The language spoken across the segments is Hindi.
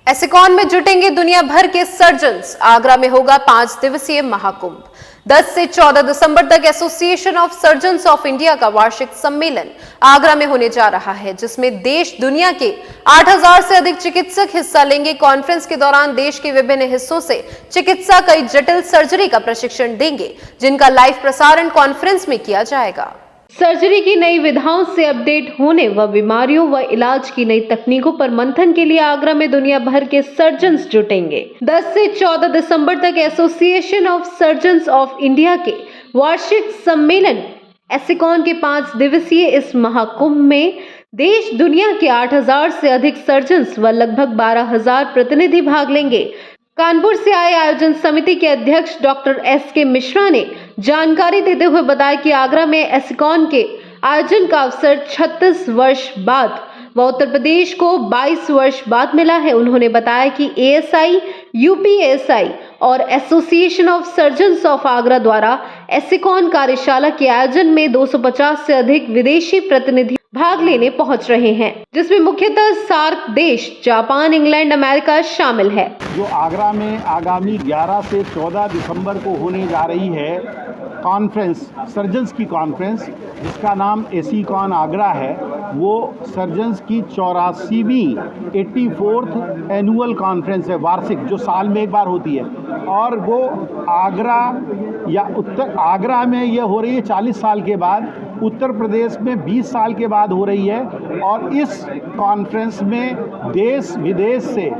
एसिकॉन में जुटेंगे दुनिया भर के सर्जन्स। आगरा में होगा 5 दिवसीय महाकुंभ। 10 से 14 दिसंबर तक association of surgeons of India का वार्षिक सम्मेलन आगरा में होने जा रहा है, जिसमें देश दुनिया के 8000 से अधिक चिकित्सक हिस्सा लेंगे। कॉन्फ्रेंस के दौरान देश के विभिन्न हिस्सों से चिकित्सा कई जटिल सर्जरी का प्रशिक्षण देंगे, जिनका लाइव प्रसारण कॉन्फ्रेंस में किया जाएगा। सर्जरी की नई विधाओं से अपडेट होने व बीमारियों व इलाज की नई तकनीकों पर मंथन के लिए आगरा में दुनिया भर के सर्जन्स जुटेंगे। 10 से 14 दिसंबर तक association of surgeons of India के वार्षिक सम्मेलन एसिकॉन के 5 दिवसीय इस महाकुंभ में देश दुनिया के 8000 से अधिक सर्जन्स व लगभग 12000 प्रतिनिधि भाग लेंगे। कानपुर से आए आयोजन समिति के अध्यक्ष डॉक्टर एस.के. मिश्रा ने जानकारी देते हुए बताया कि आगरा में एसिकॉन के आयोजन का अवसर 36 वर्ष बाद व उत्तर प्रदेश को 22 वर्ष बाद मिला है। उन्होंने बताया कि एएसआई, यूपीएसआई और association of surgeons of Agra द्वारा एसिकॉन कार्यशाला के आयोजन में 250 से अधिक विदेशी प्रतिनिधि भाग लेने पहुंच रहे हैं, जिसमें मुख्यतः सार्क देश जापान, इंग्लैंड, अमेरिका शामिल है। जो आगरा में आगामी 11 से 14 दिसंबर को होने जा रही है कॉन्फ्रेंस, सर्जन्स की कॉन्फ्रेंस, जिसका नाम एसिकॉन आगरा है, वो सर्जन्स की 84वीं 84th एनुअल कॉन्फ्रेंस है, वार्षिक, जो साल में एक बार होती है। और वो आगरा या उत्तर आगरा में ये हो रही है 40 साल के बाद, उत्तर प्रदेश में 20 साल के बाद हो रही है। और इस कॉन्फ्रेंस में देश विदेश से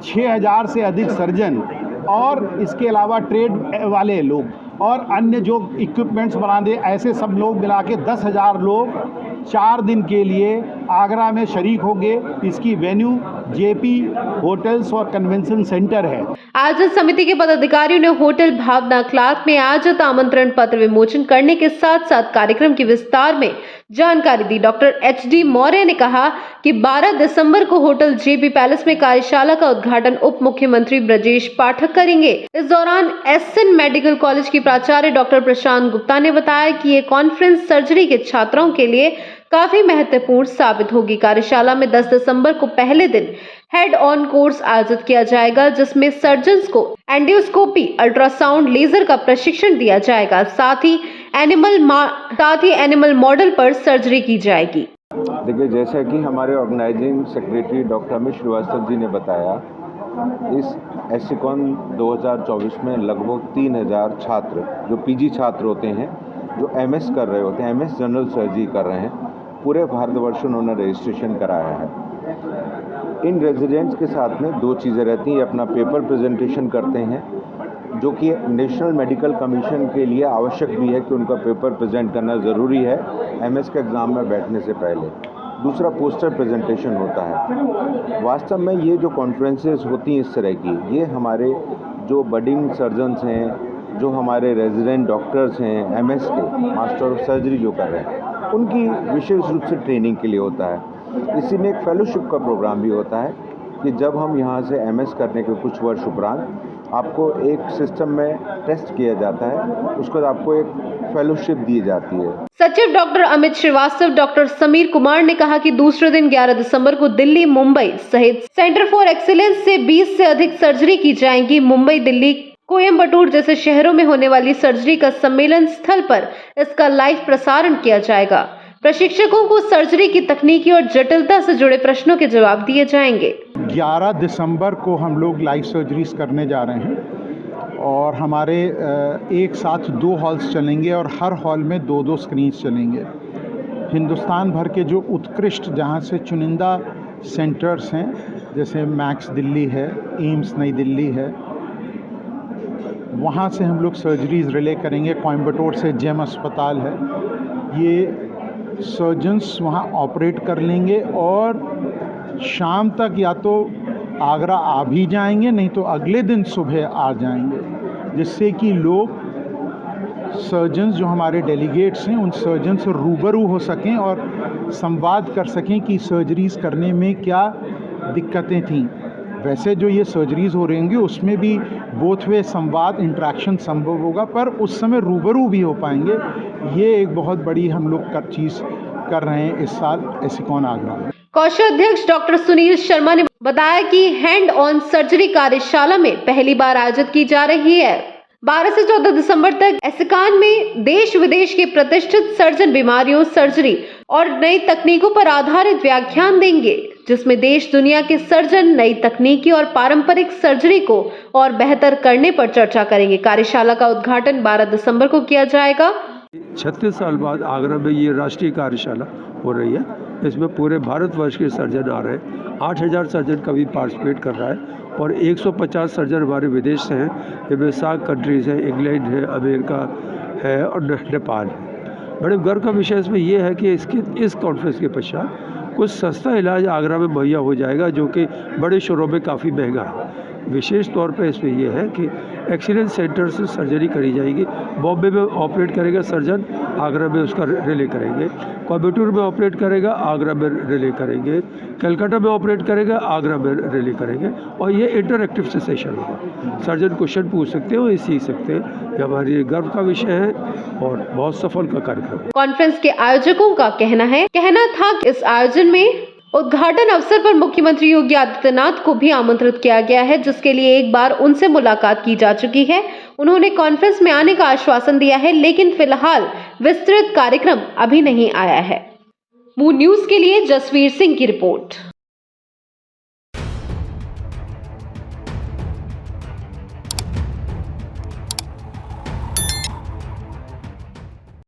6000 से अधिक सर्जन और इसके अलावा ट्रेड वाले लोग और अन्य जो इक्विपमेंट्स बनाने, ऐसे सब लोग मिला के 10,000 लोग 4 दिन के लिए आगरा में शरीक होंगे। इसकी वेन्यू जेपी होटल्स और कन्वेंशन सेंटर है। आयोजन समिति के पदाधिकारियों ने होटल भावना क्लार्क में आयोजित आमंत्रण पत्र विमोचन करने के साथ साथ कार्यक्रम की विस्तार में जानकारी दी। Doctor HD. मौर्य ने कहा कि 12 दिसंबर को होटल जेपी पैलेस में कार्यशाला का उद्घाटन उप मुख्यमंत्री ब्रजेश पाठक करेंगे। इस दौरान एसएन मेडिकल कॉलेज की प्राचार्य डॉक्टर प्रशांत गुप्ता ने बताया कि ये कॉन्फ्रेंस सर्जरी के छात्रों के लिए काफी महत्वपूर्ण साबित होगी। कार्यशाला में 10 दिसंबर को पहले दिन हेड ऑन कोर्स आयोजित किया जाएगा, जिसमें सर्जन्स को एंडोस्कोपी, अल्ट्रासाउंड, लेजर का प्रशिक्षण दिया जाएगा। साथ ही एनिमल मॉडल पर सर्जरी की जाएगी। देखिए, जैसा कि हमारे organising secretary doctor Amit Srivastava ji ने बताया, इस एसिकॉन 2024 में लगभग 3000 छात्र, जो पीजी छात्र होते हैं, जो एमएस कर रहे होते हैं, एमएस जनरल सर्जरी कर रहे हैं, पूरे भारतवर्ष उन्होंने रजिस्ट्रेशन कराया है। इन रेजिडेंट्स के साथ में 2 चीज़ें रहती हैं। अपना पेपर प्रेजेंटेशन करते हैं, जो कि नेशनल मेडिकल कमीशन के लिए आवश्यक भी है कि उनका पेपर प्रेजेंट करना ज़रूरी है एमएस के एग्ज़ाम में बैठने से पहले। दूसरा, पोस्टर प्रेजेंटेशन होता है। वास्तव में ये जो कॉन्फ्रेंसेस होती हैं इस तरह की, ये हमारे जो बडिंग सर्जन्स हैं, जो हमारे रेजिडेंट डॉक्टर्स हैं, एमएस के मास्टर ऑफ सर्जरी जो कर रहे हैं, उनकी विशेष रूप से ट्रेनिंग के लिए होता है। इसी में एक फेलोशिप का प्रोग्राम भी होता है कि जब हम यहाँ से एमएस करने के कुछ वर्ष उपरांत आपको एक सिस्टम में टेस्ट किया जाता है, उसके बाद आपको एक फेलोशिप दी जाती है। सचिव डॉक्टर अमित श्रीवास्तव डॉक्टर समीर कुमार ने कहा कि दूसरे दिन 11 दिसंबर को दिल्ली, मुंबई सहित सेंटर फॉर एक्सीलेंस से 20 से अधिक सर्जरी की जाएंगी। मुंबई, दिल्ली, कोयम्बटूर जैसे शहरों में होने वाली सर्जरी का सम्मेलन स्थल पर इसका लाइव प्रसारण किया जाएगा। प्रशिक्षकों को सर्जरी की तकनीकी और जटिलता से जुड़े प्रश्नों के जवाब दिए जाएंगे। 11 दिसंबर को हम लोग लाइव सर्जरीज करने जा रहे हैं और हमारे एक साथ 2 हॉल्स चलेंगे और हर हॉल में 2-2 स्क्रीन्स चलेंगे। हिंदुस्तान भर के जो उत्कृष्ट, जहां से चुनिंदा सेंटर्स हैं, जैसे मैक्स दिल्ली है, एम्स नई दिल्ली है, वहाँ से हम लोग सर्जरीज रिले करेंगे। कोयम्बटूर से जेम अस्पताल है, ये सर्जन्स वहाँ ऑपरेट कर लेंगे और शाम तक या तो आगरा आ भी जाएंगे, नहीं तो अगले दिन सुबह आ जाएंगे, जिससे कि लोग सर्जन्स जो हमारे डेलीगेट्स हैं उन सर्जन से रूबरू हो सकें और संवाद कर सकें कि सर्जरीज करने में क्या दिक्कतें थीं। वैसे जो ये सर्जरीज हो रही होंगी उसमें भी बोथ वे संवाद, इंटरेक्शन संभव होगा, पर उस समय रूबरू भी हो पाएंगे। ये एक बहुत बड़ी हम लोग चीज़ कर रहे हैं इस साल एसिकॉन आगरा में। कोषाध्यक्ष डॉक्टर सुनील शर्मा ने बताया कि हैंड ऑन सर्जरी कार्यशाला में पहली बार आयोजित की जा रही है। 12 से 14 दिसंबर तक एसिकॉन में देश विदेश के प्रतिष्ठित सर्जन बीमारियों, सर्जरी और नई तकनीकों पर आधारित व्याख्यान देंगे, जिसमें देश दुनिया के सर्जन नई तकनीकी और पारंपरिक सर्जरी को और बेहतर करने पर चर्चा करेंगे। कार्यशाला का उद्घाटन 12 दिसंबर को किया जाएगा। 36 साल बाद आगरा में ये राष्ट्रीय कार्यशाला हो रही है। इसमें पूरे भारतवर्ष के सर्जन आ रहे हैं। 8000 सर्जन का भी पार्टिसिपेट कर रहा है और 150 सर्जन हमारे विदेश से हैं। इनमें 7 कंट्रीज़ हैं, इंग्लैंड है, अमेरिका है और नेपाल है। बड़े गर्व का विषय इसमें यह है कि इस कॉन्फ्रेंस के पश्चात कुछ सस्ता इलाज आगरा में मुहैया हो जाएगा, जो कि बड़े शहरों में काफ़ी महंगा है। विशेष तौर पे इसमें यह है कि एक्सीलेंस सेंटर से सर्जरी करी जाएगी। बॉम्बे में ऑपरेट करेगा सर्जन, आगरा में उसका रिले करेंगे। कोयम्बटूर में ऑपरेट करेगा, आगरा में रिले करेंगे। कलकत्ता में ऑपरेट करेगा, आगरा में रिले करेंगे। और ये इंटरएक्टिव से सेशन होगा। सर्जन क्वेश्चन पूछ सकते हो, ये सीख सकते हैं। ये हमारी गर्व का विषय है और बहुत सफल का कार्यक्रम है। कॉन्फ्रेंस के आयोजकों का कहना था कि इस आयोजन में उद्घाटन अवसर पर मुख्यमंत्री योगी आदित्यनाथ को भी आमंत्रित किया गया है, जिसके लिए एक बार उनसे मुलाकात की जा चुकी है। उन्होंने कॉन्फ्रेंस में आने का आश्वासन दिया है, लेकिन फिलहाल विस्तृत कार्यक्रम अभी नहीं आया है। मून न्यूज के लिए जसवीर सिंह की रिपोर्ट।